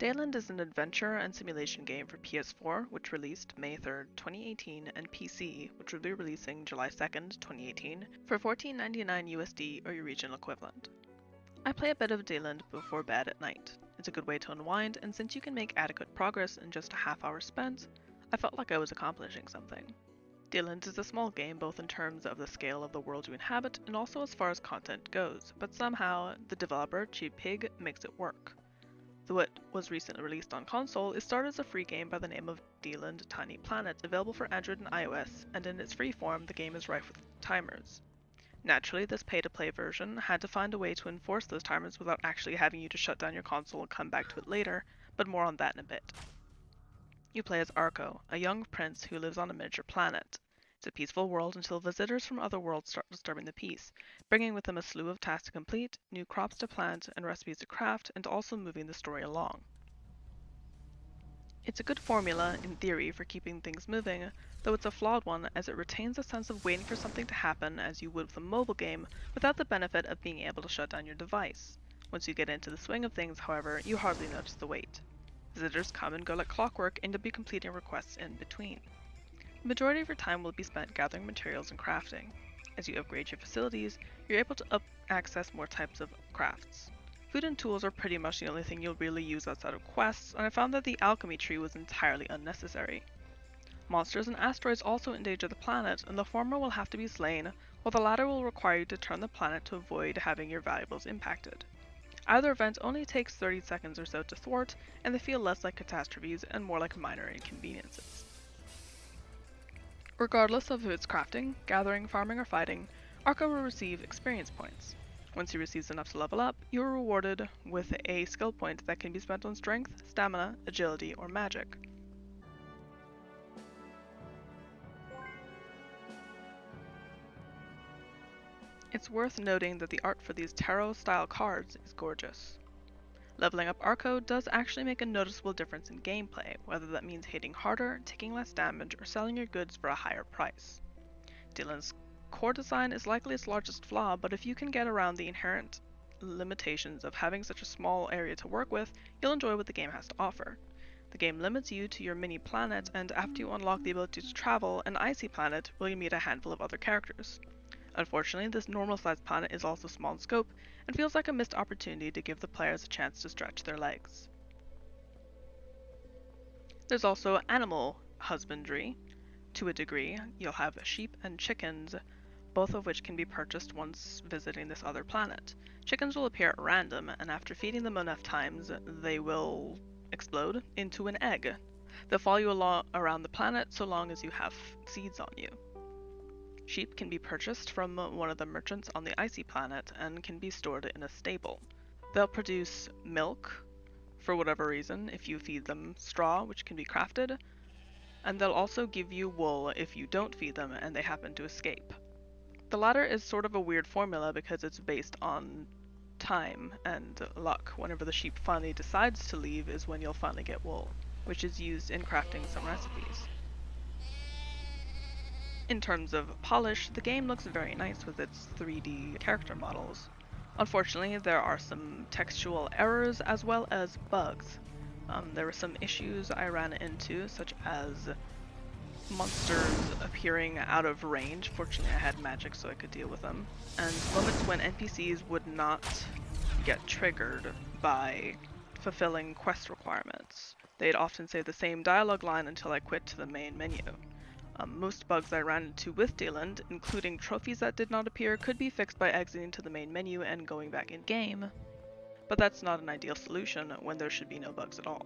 Deiland is an adventure and simulation game for PS4, which released May 3rd, 2018, and PC, which will be releasing July 2nd, 2018, for $14.99 USD or your regional equivalent. I play a bit of Deiland before bed at night. It's a good way to unwind, and since you can make adequate progress in just a half hour spent, I felt like I was accomplishing something. Deiland is a small game both in terms of the scale of the world you inhabit and also as far as content goes, but somehow the developer, Chibpig, makes it work. Though it was recently released on console, it started as a free game by the name of Deiland Tiny Planet, available for Android and iOS, and in its free form the game is rife with timers. Naturally, this pay-to-play version had to find a way to enforce those timers without actually having you to shut down your console and come back to it later, but more on that in a bit. You play as Arco, a young prince who lives on a miniature planet. It's a peaceful world until visitors from other worlds start disturbing the peace, bringing with them a slew of tasks to complete, new crops to plant, and recipes to craft, and also moving the story along. It's a good formula, in theory, for keeping things moving, though it's a flawed one as it retains a sense of waiting for something to happen as you would with a mobile game, without the benefit of being able to shut down your device. Once you get into the swing of things, however, you hardly notice the wait. Visitors come and go like clockwork, and you'll be completing requests in between. The majority of your time will be spent gathering materials and crafting. As you upgrade your facilities, you're able to access more types of crafts. Food and tools are pretty much the only thing you'll really use outside of quests, and I found that the alchemy tree was entirely unnecessary. Monsters and asteroids also endanger the planet, and the former will have to be slain, while the latter will require you to turn the planet to avoid having your valuables impacted. Either event only takes 30 seconds or so to thwart, and they feel less like catastrophes and more like minor inconveniences. Regardless of its crafting, gathering, farming, or fighting, Arco will receive experience points. Once he receives enough to level up, you are rewarded with a skill point that can be spent on strength, stamina, agility, or magic. It's worth noting that the art for these tarot-style cards is gorgeous. Leveling up Arco does actually make a noticeable difference in gameplay, whether that means hitting harder, taking less damage, or selling your goods for a higher price. Deiland's core design is likely its largest flaw, but if you can get around the inherent limitations of having such a small area to work with, you'll enjoy what the game has to offer. The game limits you to your mini planet, and after you unlock the ability to travel, an icy planet will you meet a handful of other characters. Unfortunately, this normal-sized planet is also small in scope, and feels like a missed opportunity to give the players a chance to stretch their legs. There's also animal husbandry. To a degree, you'll have sheep and chickens, both of which can be purchased once visiting this other planet. Chickens will appear at random, and after feeding them enough times, they will explode into an egg. They'll follow you around the planet so long as you have seeds on you. Sheep can be purchased from one of the merchants on the icy planet and can be stored in a stable. They'll produce milk, for whatever reason, if you feed them straw, which can be crafted, and they'll also give you wool if you don't feed them and they happen to escape. The latter is sort of a weird formula because it's based on time and luck. Whenever the sheep finally decides to leave is when you'll finally get wool, which is used in crafting some recipes. In terms of polish, the game looks very nice with its 3D character models. Unfortunately, there are some textual errors as well as bugs. There were some issues I ran into, such as monsters appearing out of range. Fortunately, I had magic so I could deal with them, and moments when NPCs would not get triggered by fulfilling quest requirements. They'd often say the same dialogue line until I quit to the main menu. Most bugs I ran into with Deiland, including trophies that did not appear, could be fixed by exiting to the main menu and going back in game, but that's not an ideal solution when there should be no bugs at all.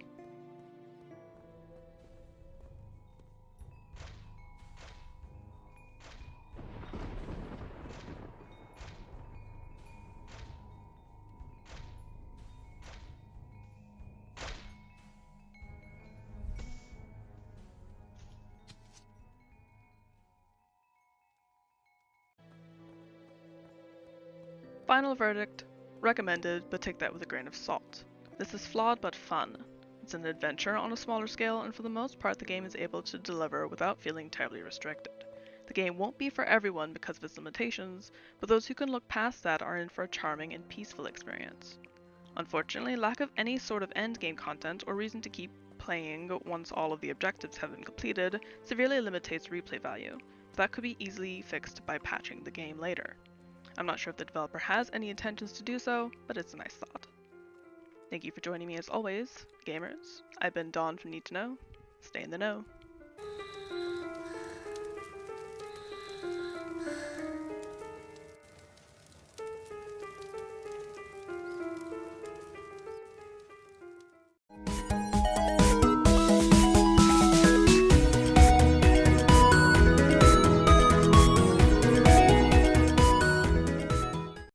Final verdict, recommended, but take that with a grain of salt. This is flawed but fun. It's an adventure on a smaller scale, and for the most part the game is able to deliver without feeling terribly restricted. The game won't be for everyone because of its limitations, but those who can look past that are in for a charming and peaceful experience. Unfortunately, lack of any sort of endgame content or reason to keep playing once all of the objectives have been completed severely limits replay value, but that could be easily fixed by patching the game later. I'm not sure if the developer has any intentions to do so, but it's a nice thought. Thank you for joining me as always, gamers. I've been Dawn from NeedtoKnow. Stay in the know.